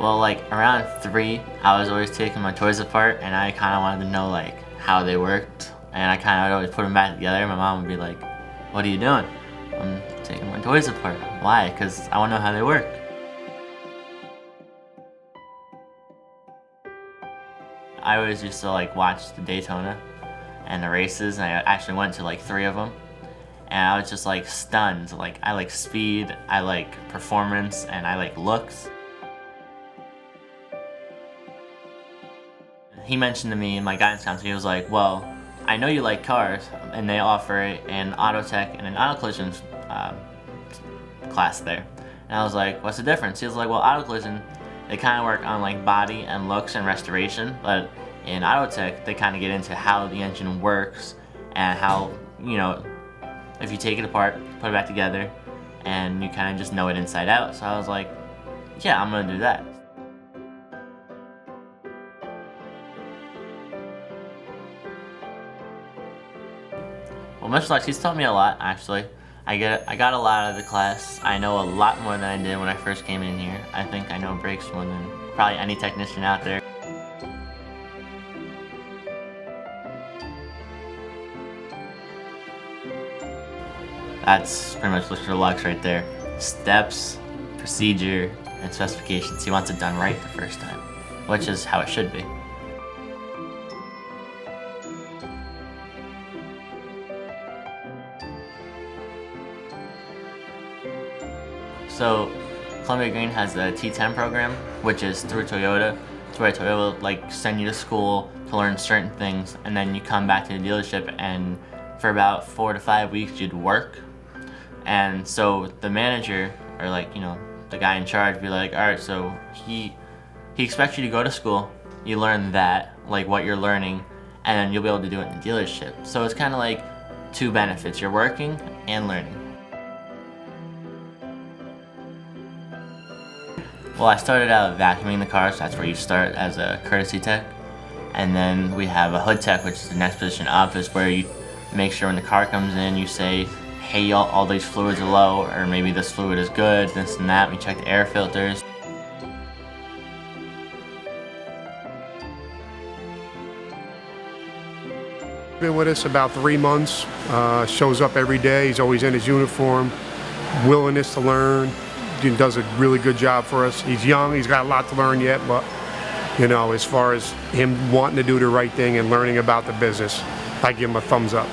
Well, like around 3, I was always taking my toys apart, and I kind of wanted to know like how they worked, and I kind of would always put them back together. My mom would be like, "What are you doing?" "I'm taking my toys apart." "Why?" "Because I want to know how they work." I always used to like watch the Daytona and the races, and I actually went to like 3 of them, and I was just like stunned. Like I like speed, I like performance, and I like looks. He mentioned to me in my guidance counselor, he was like, "Well, I know you like cars, and they offer an auto tech and an auto collision class there." And I was like, "What's the difference?" He was like, "Well, auto collision, they kind of work on like body and looks and restoration, but in auto tech, they kind of get into how the engine works and how, you know, if you take it apart, put it back together, and you kind of just know it inside out." So I was like, "Yeah, I'm gonna do that." Well, much like he's taught me a lot, actually. I got a lot out of the class. I know a lot more than I did when I first came in here. I think I know brakes more than probably any technician out there. That's pretty much Mr. Lux right there. Steps, procedure, and specifications. He wants it done right the first time, which is how it should be. So, Columbia Green has the T10 program, which is through Toyota. It's where Toyota will like send you to school to learn certain things, and then you come back to the dealership, and for about 4 to 5 weeks you'd work. And so the manager, or like, you know, the guy in charge, would be like, "All right, so he expects you to go to school, you learn that, like what you're learning, and then you'll be able to do it in the dealership." So it's kind of like 2 benefits: you're working and learning. Well, I started out vacuuming the cars. That's where you start as a courtesy tech. And then we have a hood tech, which is the next position up, is where you make sure when the car comes in, you say, "Hey, all these fluids are low," or maybe this fluid is good, this and that. We check the air filters. Been with us about 3 months, shows up every day, he's always in his uniform, willingness to learn, he does a really good job for us. He's young, he's got a lot to learn yet, but you know, as far as him wanting to do the right thing and learning about the business, I give him a thumbs up.